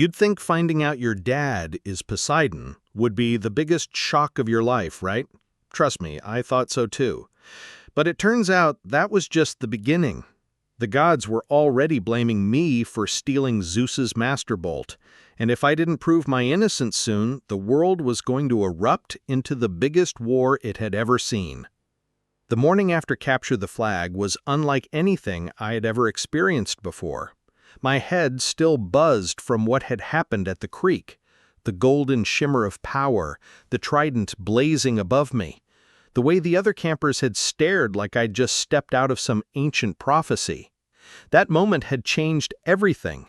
You'd think finding out your dad is Poseidon would be the biggest shock of your life, right? Trust me, I thought so too. But it turns out that was just the beginning. The gods were already blaming me for stealing Zeus's master bolt, and if I didn't prove my innocence soon, the world was going to erupt into the biggest war it had ever seen. The morning after Capture the Flag was unlike anything I had ever experienced before. My head still buzzed from what had happened at the creek, the golden shimmer of power, the trident blazing above me, the way the other campers had stared like I'd just stepped out of some ancient prophecy. That moment had changed everything.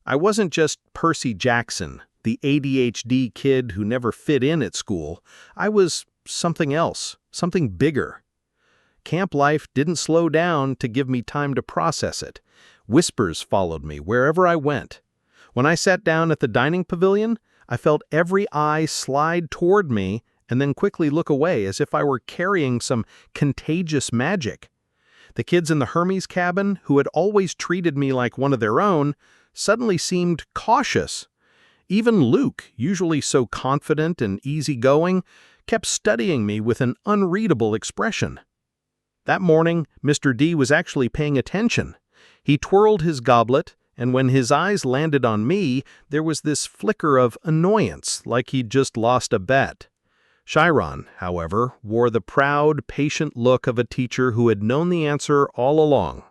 I wasn't just Percy Jackson, the ADHD kid who never fit in at school. I was something else, something bigger. Camp life didn't slow down to give me time to process it. Whispers followed me wherever I went. When I sat down at the dining pavilion, I felt every eye slide toward me and then quickly look away as if I were carrying some contagious magic. The kids in the Hermes cabin, who had always treated me like one of their own, suddenly seemed cautious. Even Luke, usually so confident and easygoing, kept studying me with an unreadable expression. That morning, Mr. D was actually paying attention. He twirled his goblet, and when his eyes landed on me, there was this flicker of annoyance, like he'd just lost a bet. Chiron, however, wore the proud, patient look of a teacher who had known the answer all along.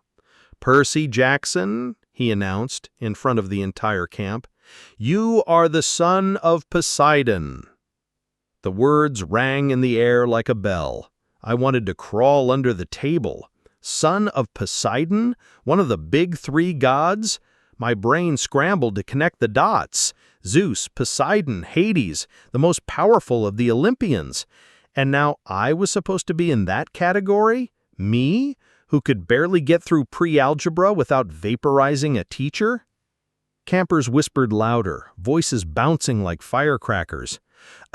"Percy Jackson," he announced in front of the entire camp, "you are the son of Poseidon." The words rang in the air like a bell. I wanted to crawl under the table. Son of Poseidon? One of the big three gods? My brain scrambled to connect the dots. Zeus, Poseidon, Hades, the most powerful of the Olympians. And now I was supposed to be in that category? Me, who could barely get through pre-algebra without vaporizing a teacher? Campers whispered louder, voices bouncing like firecrackers.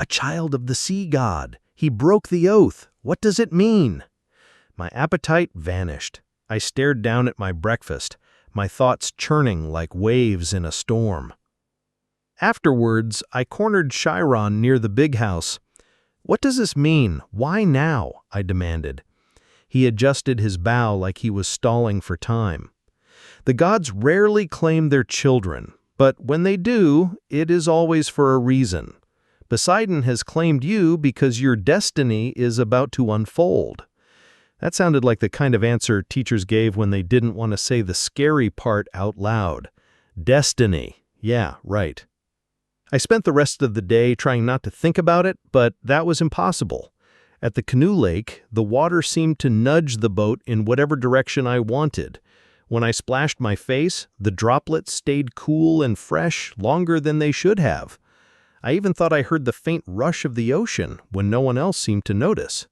"A child of the sea god. He broke the oath. What does it mean?" My appetite vanished. I stared down at my breakfast, my thoughts churning like waves in a storm. Afterwards, I cornered Chiron near the big house. "What does this mean? Why now?" I demanded. He adjusted his bow like he was stalling for time. "The gods rarely claim their children, but when they do, it is always for a reason. Poseidon has claimed you because your destiny is about to unfold." That sounded like the kind of answer teachers gave when they didn't want to say the scary part out loud. Destiny. Yeah, right. I spent the rest of the day trying not to think about it, but that was impossible. At the canoe lake, the water seemed to nudge the boat in whatever direction I wanted. When I splashed my face, the droplets stayed cool and fresh longer than they should have. I even thought I heard the faint rush of the ocean when no one else seemed to notice.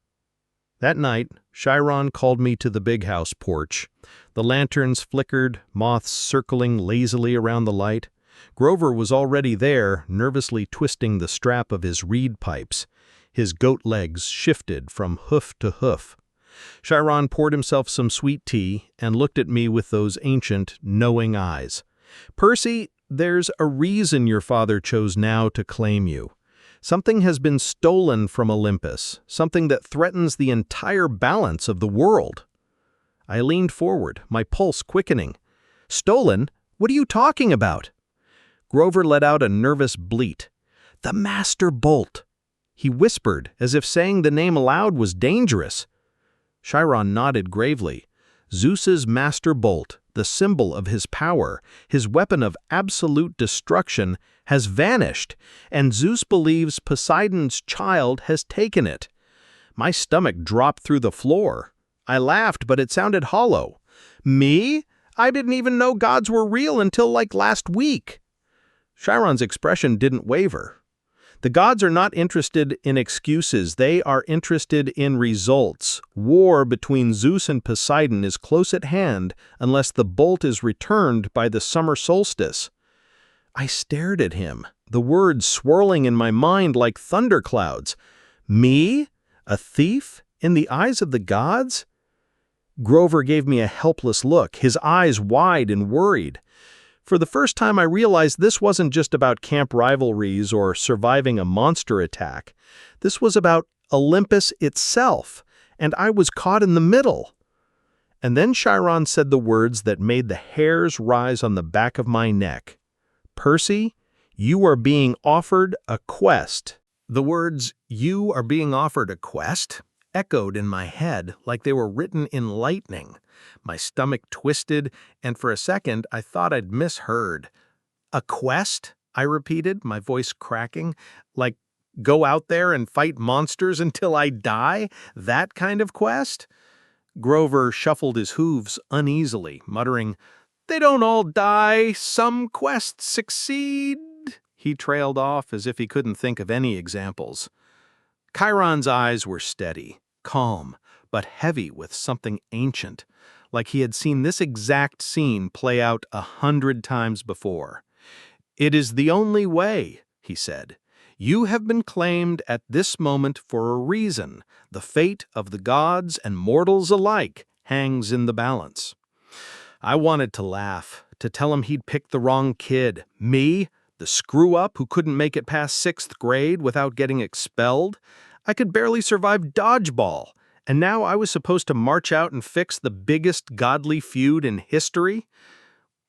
That night, Chiron called me to the big house porch. The lanterns flickered, moths circling lazily around the light. Grover was already there, nervously twisting the strap of his reed pipes. His goat legs shifted from hoof to hoof. Chiron poured himself some sweet tea and looked at me with those ancient, knowing eyes. "Percy, there's a reason your father chose now to claim you. Something has been stolen from Olympus, something that threatens the entire balance of the world." I leaned forward, my pulse quickening. "Stolen? What are you talking about?" Grover let out a nervous bleat. "The Master Bolt." He whispered, as if saying the name aloud was dangerous. Chiron nodded gravely. "Zeus's Master Bolt, the symbol of his power, his weapon of absolute destruction, has vanished, and Zeus believes Poseidon's child has taken it." My stomach dropped through the floor. I laughed, but it sounded hollow. "Me? I didn't even know gods were real until like last week." Chiron's expression didn't waver. "The gods are not interested in excuses. They are interested in results. War between Zeus and Poseidon is close at hand unless the bolt is returned by the summer solstice." I stared at him, the words swirling in my mind like thunderclouds. "Me? A thief? In the eyes of the gods?" Grover gave me a helpless look, his eyes wide and worried. For the first time, I realized this wasn't just about camp rivalries or surviving a monster attack. This was about Olympus itself, and I was caught in the middle. And then Chiron said the words that made the hairs rise on the back of my neck. "Percy, you are being offered a quest." The words, "You are being offered a quest," echoed in my head like they were written in lightning. My stomach twisted, and for a second I thought I'd misheard. "A quest?" I repeated, my voice cracking. "Like, go out there and fight monsters until I die? That kind of quest?" Grover shuffled his hooves uneasily, muttering, "They don't all die. Some quests succeed." He trailed off as if he couldn't think of any examples. Chiron's eyes were steady, calm, but heavy with something ancient, like he had seen this exact scene play out 100 times before. "It is the only way," he said. "You have been claimed at this moment for a reason. The fate of the gods and mortals alike hangs in the balance." I wanted to laugh, to tell him he'd picked the wrong kid. Me, the screw-up who couldn't make it past 6th grade without getting expelled. I could barely survive dodgeball, and now I was supposed to march out and fix the biggest godly feud in history?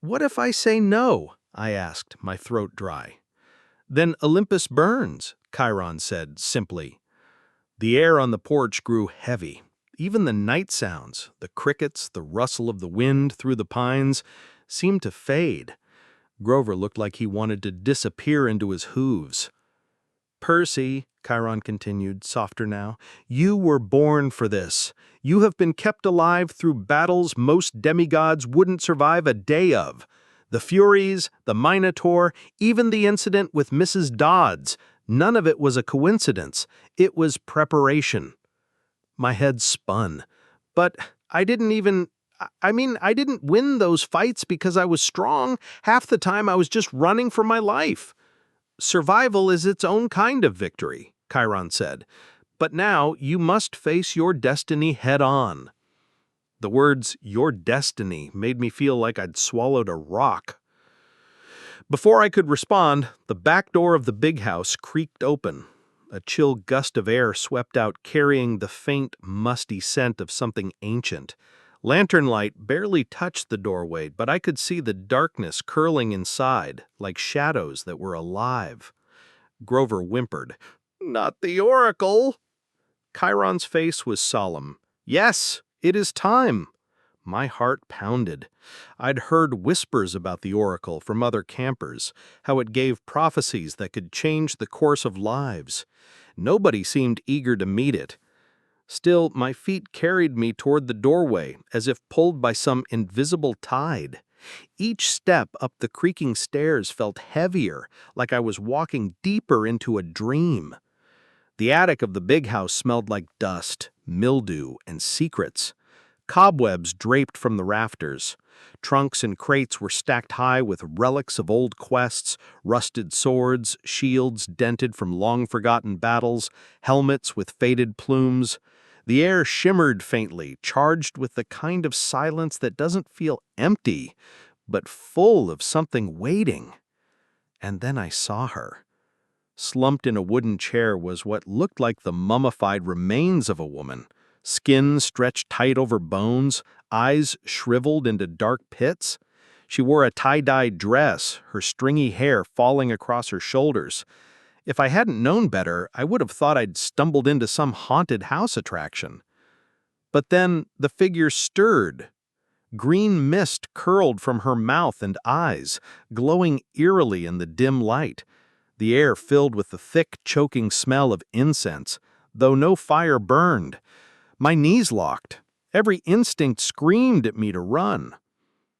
"What if I say no?" I asked, my throat dry. "Then Olympus burns," Chiron said simply. The air on the porch grew heavy. Even the night sounds, the crickets, the rustle of the wind through the pines, seemed to fade. Grover looked like he wanted to disappear into his hooves. "Percy," Chiron continued, softer now, "you were born for this. You have been kept alive through battles most demigods wouldn't survive a day of. The Furies, the Minotaur, even the incident with Mrs. Dodds. None of it was a coincidence. It was preparation." My head spun. "But I didn't win those fights because I was strong. Half the time I was just running for my life." "Survival is its own kind of victory," Chiron said. "But now you must face your destiny head-on." The words, "your destiny," made me feel like I'd swallowed a rock. Before I could respond, the back door of the big house creaked open. A chill gust of air swept out, carrying the faint, musty scent of something ancient. Lantern light barely touched the doorway, but I could see the darkness curling inside, like shadows that were alive. Grover whimpered, "Not the Oracle!" Chiron's face was solemn. "Yes, it is time." My heart pounded. I'd heard whispers about the Oracle from other campers, how it gave prophecies that could change the course of lives. Nobody seemed eager to meet it. Still, my feet carried me toward the doorway, as if pulled by some invisible tide. Each step up the creaking stairs felt heavier, like I was walking deeper into a dream. The attic of the big house smelled like dust, mildew, and secrets. Cobwebs draped from the rafters. Trunks and crates were stacked high with relics of old quests, rusted swords, shields dented from long-forgotten battles, helmets with faded plumes. The air shimmered faintly, charged with the kind of silence that doesn't feel empty, but full of something waiting. And then I saw her. Slumped in a wooden chair was what looked like the mummified remains of a woman. Skin stretched tight over bones, eyes shriveled into dark pits. She wore a tie-dyed dress, her stringy hair falling across her shoulders. If I hadn't known better, I would have thought I'd stumbled into some haunted house attraction. But then the figure stirred. Green mist curled from her mouth and eyes, glowing eerily in the dim light. The air filled with the thick, choking smell of incense, though no fire burned. My knees locked. Every instinct screamed at me to run.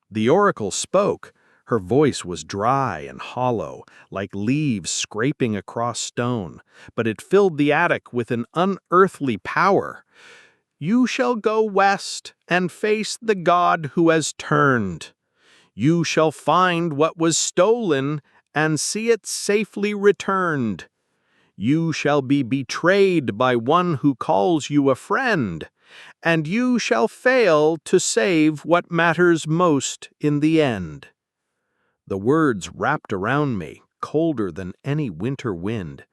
The Oracle spoke. Her voice was dry and hollow, like leaves scraping across stone, but it filled the attic with an unearthly power. "You shall go west and face the god who has turned. You shall find what was stolen and see it safely returned. You shall be betrayed by one who calls you a friend, and you shall fail to save what matters most in the end." The words wrapped around me, colder than any winter wind.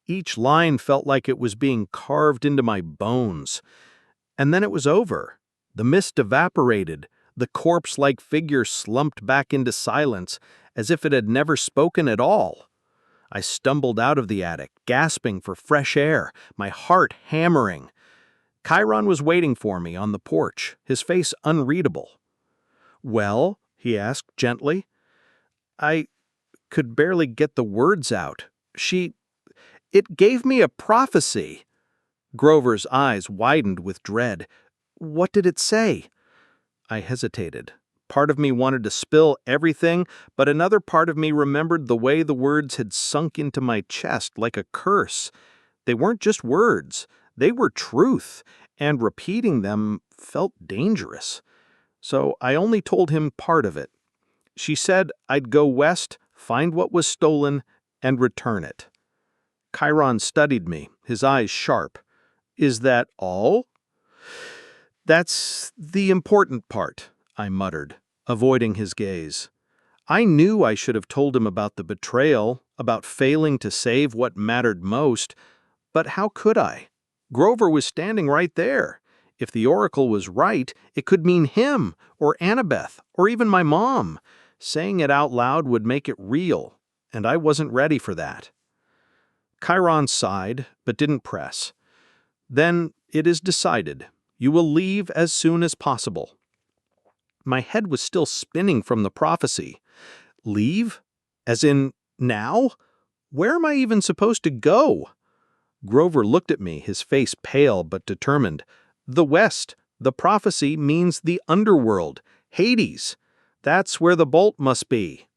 Each line felt like it was being carved into my bones. And then it was over. The mist evaporated. The corpse-like figure slumped back into silence, as if it had never spoken at all. I stumbled out of the attic, gasping for fresh air, my heart hammering. Chiron was waiting for me on the porch, his face unreadable. "Well?" he asked gently. I could barely get the words out. It gave me a prophecy." Grover's eyes widened with dread. "What did it say?" I hesitated. Part of me wanted to spill everything, but another part of me remembered the way the words had sunk into my chest like a curse. They weren't just words, they were truth, and repeating them felt dangerous. So I only told him part of it. She said I'd go west, find what was stolen, and return it. Chiron studied me, his eyes sharp. "Is that all?" "That's the important part," I muttered, avoiding his gaze. I knew I should have told him about the betrayal, about failing to save what mattered most, but how could I? Grover was standing right there. If the oracle was right, it could mean him, or Annabeth, or even my mom. Saying it out loud would make it real, and I wasn't ready for that. Chiron sighed, but didn't press. "Then it is decided. You will leave as soon as possible." My head was still spinning from the prophecy. Leave? As in, now? Where am I even supposed to go? Grover looked at me, his face pale but determined. "The West. The prophecy means the underworld, Hades. That's where the bolt must be."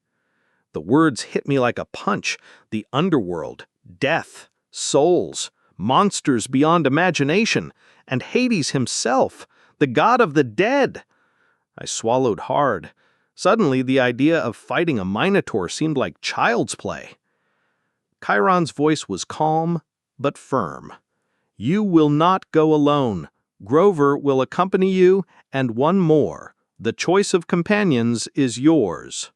The words hit me like a punch. The underworld, death, souls, monsters beyond imagination, and Hades himself, the god of the dead. I swallowed hard. Suddenly, the idea of fighting a minotaur seemed like child's play. Chiron's voice was calm but firm. "You will not go alone. Grover will accompany you, and one more. The choice of companions is yours."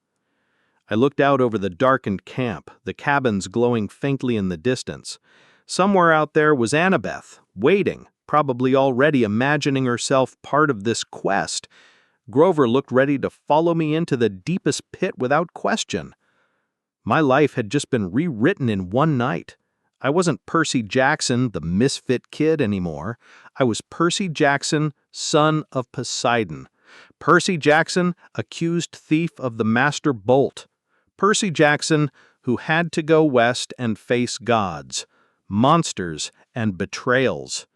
I looked out over the darkened camp, the cabins glowing faintly in the distance. Somewhere out there was Annabeth, waiting, probably already imagining herself part of this quest. Grover looked ready to follow me into the deepest pit without question. My life had just been rewritten in one night. I wasn't Percy Jackson, the misfit kid, anymore. I was Percy Jackson, son of Poseidon. Percy Jackson, accused thief of the Master Bolt. Percy Jackson, who had to go west and face gods, monsters, and betrayals.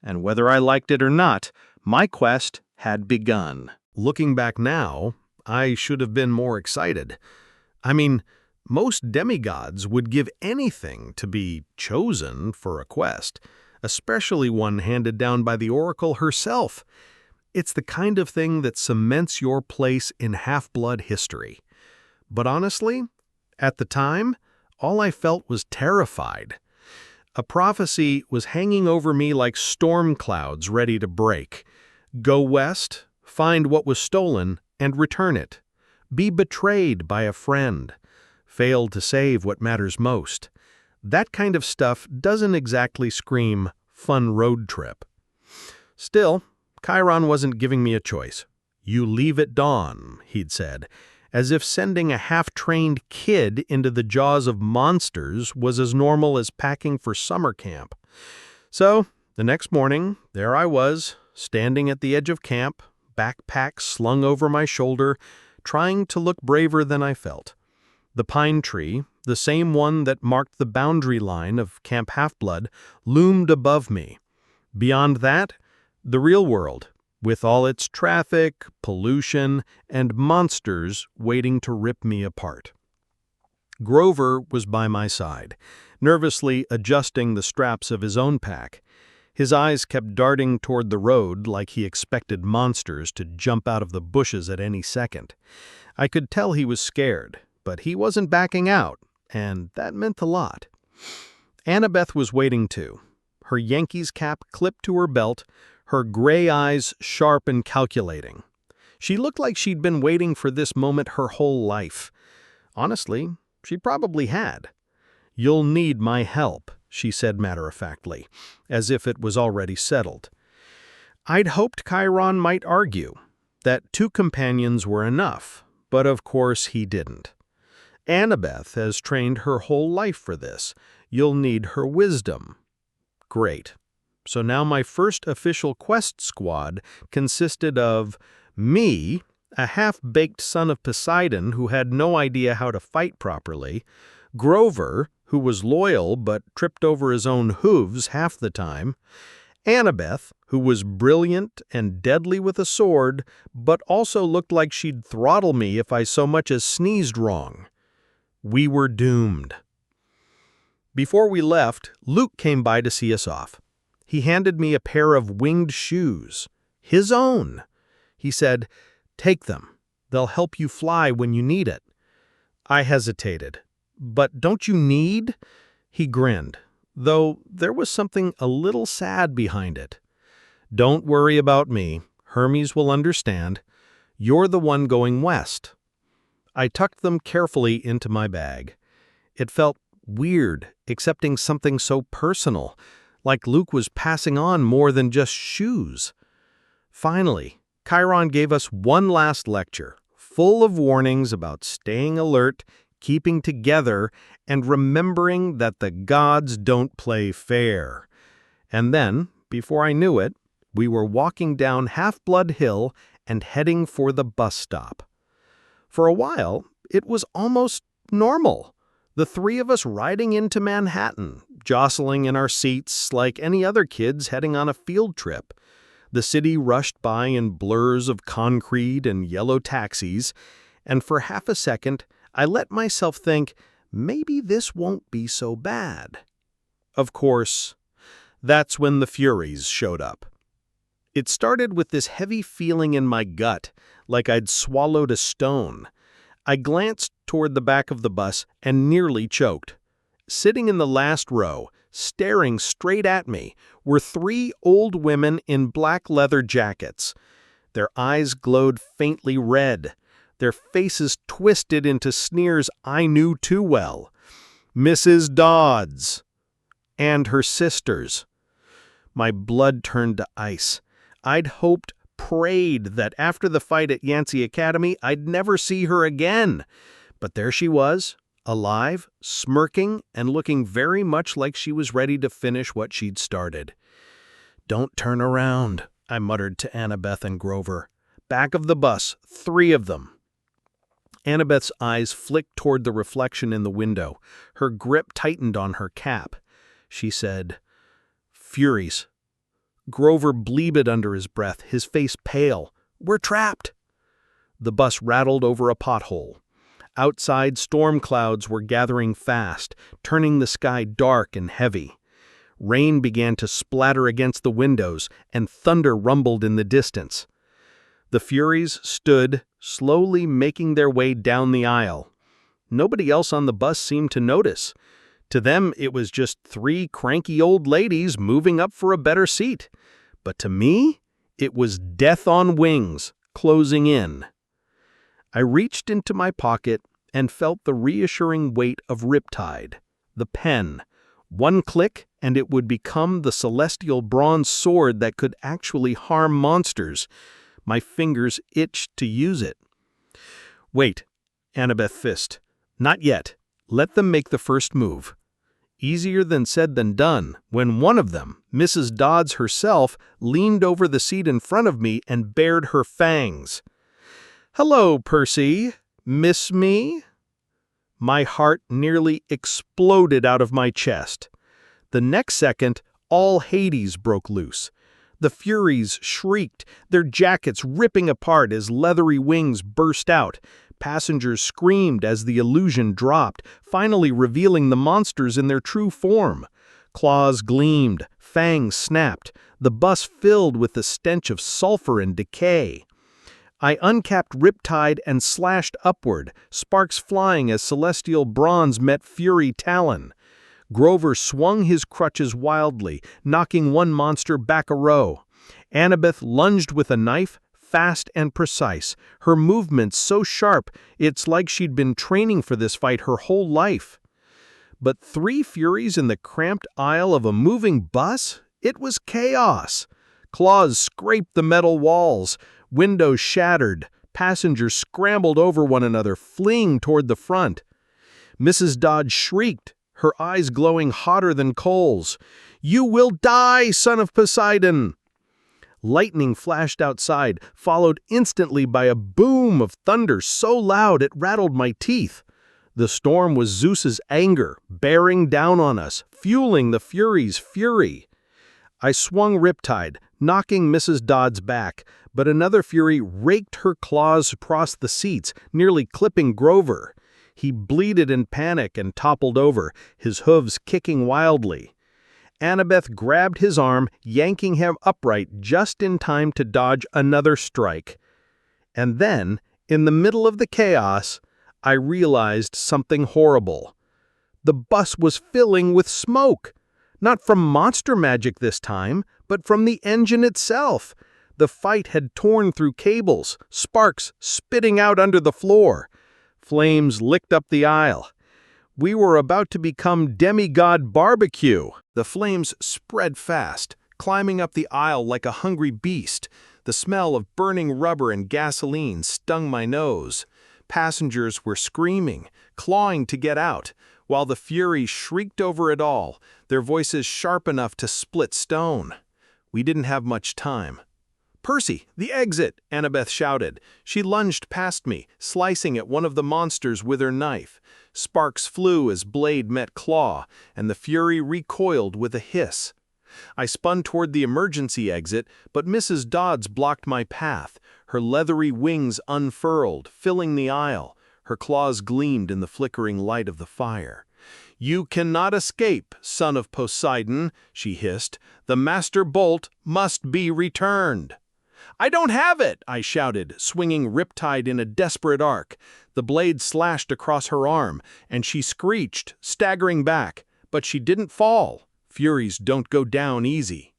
And whether I liked it or not, my quest had begun. Looking back now, I should have been more excited. I mean, most demigods would give anything to be chosen for a quest, especially one handed down by the oracle herself. It's the kind of thing that cements your place in Half-Blood history. But honestly, at the time, all I felt was terrified. A prophecy was hanging over me like storm clouds ready to break. Go west, find what was stolen, and return it. Be betrayed by a friend. Fail to save what matters most. That kind of stuff doesn't exactly scream fun road trip. Still, Chiron wasn't giving me a choice. "You leave at dawn," he'd said, as if sending a half-trained kid into the jaws of monsters was as normal as packing for summer camp. So, the next morning, there I was, standing at the edge of camp, backpack slung over my shoulder, trying to look braver than I felt. The pine tree, the same one that marked the boundary line of Camp Half-Blood, loomed above me. Beyond that, the real world, with all its traffic, pollution, and monsters waiting to rip me apart. Grover was by my side, nervously adjusting the straps of his own pack. His eyes kept darting toward the road like he expected monsters to jump out of the bushes at any second. I could tell he was scared, but he wasn't backing out, and that meant a lot. Annabeth was waiting too, her Yankees cap clipped to her belt, her gray eyes sharp and calculating. She looked like she'd been waiting for this moment her whole life. Honestly, she probably had. "You'll need my help," she said matter-of-factly, as if it was already settled. I'd hoped Chiron might argue that 2 companions were enough, but of course he didn't. "Annabeth has trained her whole life for this. You'll need her wisdom." Great. So now my first official quest squad consisted of me, a half-baked son of Poseidon who had no idea how to fight properly, Grover, who was loyal but tripped over his own hooves half the time, Annabeth, who was brilliant and deadly with a sword, but also looked like she'd throttle me if I so much as sneezed wrong. We were doomed. Before we left, Luke came by to see us off. He handed me a pair of winged shoes. His own. He said, "Take them. They'll help you fly when you need it." I hesitated. "But don't you need?" He grinned, though there was something a little sad behind it. "Don't worry about me. Hermes will understand. You're the one going west." I tucked them carefully into my bag. It felt weird accepting something so personal, like Luke was passing on more than just shoes. Finally, Chiron gave us one last lecture, full of warnings about staying alert, keeping together, and remembering that the gods don't play fair. And then, before I knew it, we were walking down Half-Blood Hill and heading for the bus stop. For a while, it was almost normal. The 3 of us riding into Manhattan, jostling in our seats like any other kids heading on a field trip. The city rushed by in blurs of concrete and yellow taxis, and for half a second, I let myself think, maybe this won't be so bad. Of course, that's when the Furies showed up. It started with this heavy feeling in my gut, like I'd swallowed a stone. I glanced toward the back of the bus and nearly choked. Sitting in the last row, staring straight at me, were 3 old women in black leather jackets. Their eyes glowed faintly red, their faces twisted into sneers I knew too well. Mrs. Dodds and her sisters. My blood turned to ice. I'd hoped, prayed that after the fight at Yancey Academy, I'd never see her again. But there she was, alive, smirking, and looking very much like she was ready to finish what she'd started. "Don't turn around," I muttered to Annabeth and Grover. "Back of the bus, 3 of them." Annabeth's eyes flicked toward the reflection in the window. Her grip tightened on her cap. She said, "Furies." Grover bleated under his breath, his face pale. "We're trapped." The bus rattled over a pothole. Outside, storm clouds were gathering fast, turning the sky dark and heavy. Rain began to splatter against the windows, and thunder rumbled in the distance. The Furies stood, slowly making their way down the aisle. Nobody else on the bus seemed to notice. To them, it was just 3 cranky old ladies moving up for a better seat. But to me, it was death on wings, closing in. I reached into my pocket and felt the reassuring weight of Riptide, the pen. One click, and it would become the celestial bronze sword that could actually harm monsters. My fingers itched to use it. "Wait," Annabeth fist. "Not yet. Let them make the first move." Easier than said than done, when one of them, Mrs. Dodds herself, leaned over the seat in front of me and bared her fangs. "Hello, Percy. Miss me?" My heart nearly exploded out of my chest. The next second, all Hades broke loose. The Furies shrieked, their jackets ripping apart as leathery wings burst out. Passengers screamed as the illusion dropped, finally revealing the monsters in their true form. Claws gleamed, fangs snapped, the bus filled with the stench of sulfur and decay. I uncapped Riptide and slashed upward, sparks flying as celestial bronze met fury talon. Grover swung his crutches wildly, knocking one monster back a row. Annabeth lunged with a knife, fast and precise, her movements so sharp it's like she'd been training for this fight her whole life. But 3 Furies in the cramped aisle of a moving bus? It was chaos. Claws scraped the metal walls, windows shattered, passengers scrambled over one another, fleeing toward the front. Mrs. Dodge shrieked, her eyes glowing hotter than coals. "You will die, son of Poseidon!" Lightning flashed outside, followed instantly by a boom of thunder so loud it rattled my teeth. The storm was Zeus's anger, bearing down on us, fueling the Furies' fury. I swung Riptide, knocking Mrs. Dodds back, but another Fury raked her claws across the seats, nearly clipping Grover. He bleated in panic and toppled over, his hooves kicking wildly. Annabeth grabbed his arm, yanking him upright just in time to dodge another strike. And then, in the middle of the chaos, I realized something horrible. The bus was filling with smoke. Not from monster magic this time, but from the engine itself. The fight had torn through cables, sparks spitting out under the floor. Flames licked up the aisle. We were about to become demigod barbecue. The flames spread fast, climbing up the aisle like a hungry beast. The smell of burning rubber and gasoline stung my nose. Passengers were screaming, clawing to get out, while the Furies shrieked over it all, their voices sharp enough to split stone. We didn't have much time. "Percy, the exit!" Annabeth shouted. She lunged past me, slicing at one of the monsters with her knife. Sparks flew as blade met claw, and the Fury recoiled with a hiss. I spun toward the emergency exit, but Mrs. Dodds blocked my path, her leathery wings unfurled, filling the aisle. Her claws gleamed in the flickering light of the fire. "You cannot escape, son of Poseidon," she hissed. "The master bolt must be returned." "I don't have it!" I shouted, swinging Riptide in a desperate arc. The blade slashed across her arm, and she screeched, staggering back. But she didn't fall. Furies don't go down easy.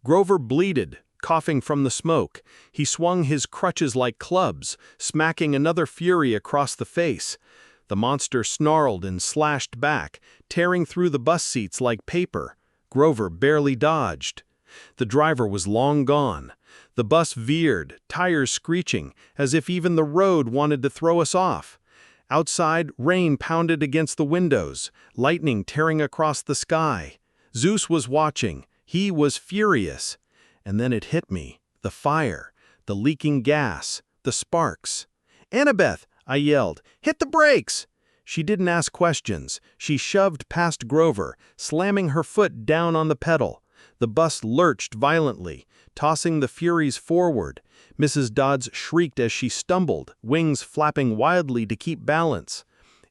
Grover bleated, coughing from the smoke. He swung his crutches like clubs, smacking another Fury across the face. The monster snarled and slashed back, tearing through the bus seats like paper. Grover barely dodged. The driver was long gone. The bus veered, tires screeching, as if even the road wanted to throw us off. Outside, rain pounded against the windows, lightning tearing across the sky. Zeus was watching. He was furious. And then it hit me. The fire, the leaking gas, the sparks. "Annabeth!" I yelled. "Hit the brakes!" She didn't ask questions. She shoved past Grover, slamming her foot down on the pedal. The bus lurched violently, tossing the Furies forward. Mrs. Dodds shrieked as she stumbled, wings flapping wildly to keep balance.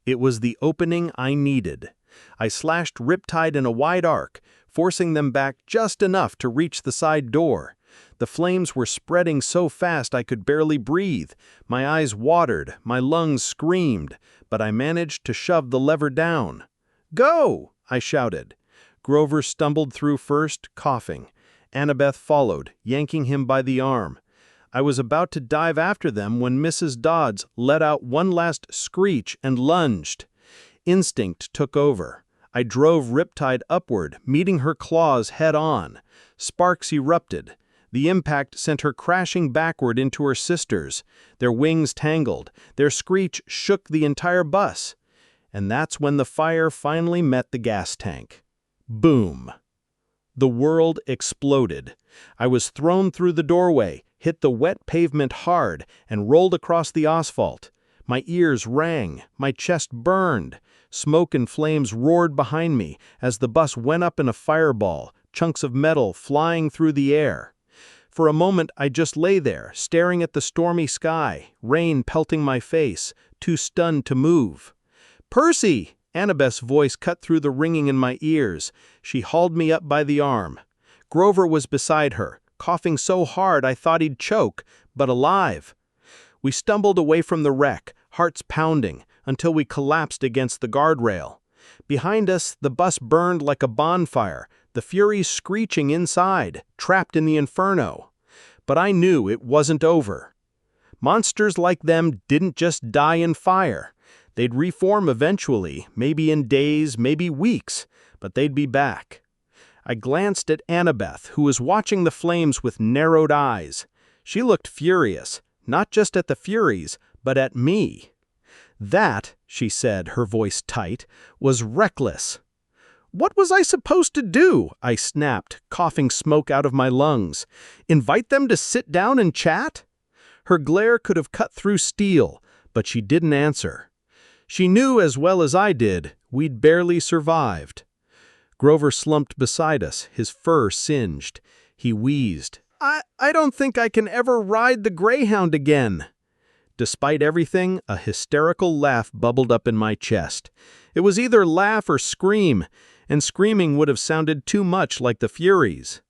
It was the opening I needed. I slashed Riptide in a wide arc, forcing them back just enough to reach the side door. The flames were spreading so fast I could barely breathe. My eyes watered, my lungs screamed, but I managed to shove the lever down. "Go!" I shouted. Grover stumbled through first, coughing. Annabeth followed, yanking him by the arm. I was about to dive after them when Mrs. Dodds let out one last screech and lunged. Instinct took over. I drove Riptide upward, meeting her claws head-on. Sparks erupted. The impact sent her crashing backward into her sisters. Their wings tangled. Their screech shook the entire bus. And that's when the fire finally met the gas tank. Boom! The world exploded. I was thrown through the doorway, hit the wet pavement hard, and rolled across the asphalt. My ears rang, my chest burned. Smoke and flames roared behind me as the bus went up in a fireball, chunks of metal flying through the air. For a moment I just lay there, staring at the stormy sky, rain pelting my face, too stunned to move. "Percy!" Annabeth's voice cut through the ringing in my ears. She hauled me up by the arm. Grover was beside her, coughing so hard I thought he'd choke, but alive. We stumbled away from the wreck, hearts pounding, until we collapsed against the guardrail. Behind us, the bus burned like a bonfire, the Furies screeching inside, trapped in the inferno. But I knew it wasn't over. Monsters like them didn't just die in fire. They'd reform eventually, maybe in days, maybe weeks, but they'd be back. I glanced at Annabeth, who was watching the flames with narrowed eyes. She looked furious, not just at the Furies, but at me. That, she said, her voice tight, was reckless. What was I supposed to do? I snapped, coughing smoke out of my lungs. Invite them to sit down and chat? Her glare could have cut through steel, but she didn't answer. She knew as well as I did, we'd barely survived. Grover slumped beside us, his fur singed. He wheezed. I don't think I can ever ride the Greyhound again. Despite everything, a hysterical laugh bubbled up in my chest. It was either laugh or scream, and screaming would have sounded too much like the Furies.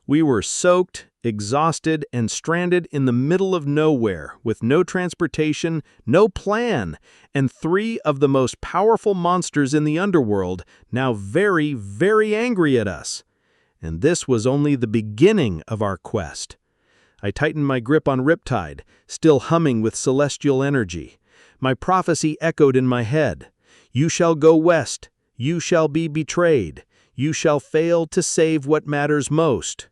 We were soaked, exhausted, and stranded in the middle of nowhere, with no transportation, no plan, and 3 of the most powerful monsters in the underworld now very, very angry at us. And this was only the beginning of our quest. I tightened my grip on Riptide, still humming with celestial energy. My prophecy echoed in my head. You shall go west. You shall be betrayed. You shall fail to save what matters most.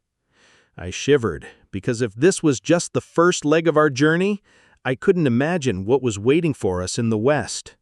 I shivered, because if this was just the first leg of our journey, I couldn't imagine what was waiting for us in the west.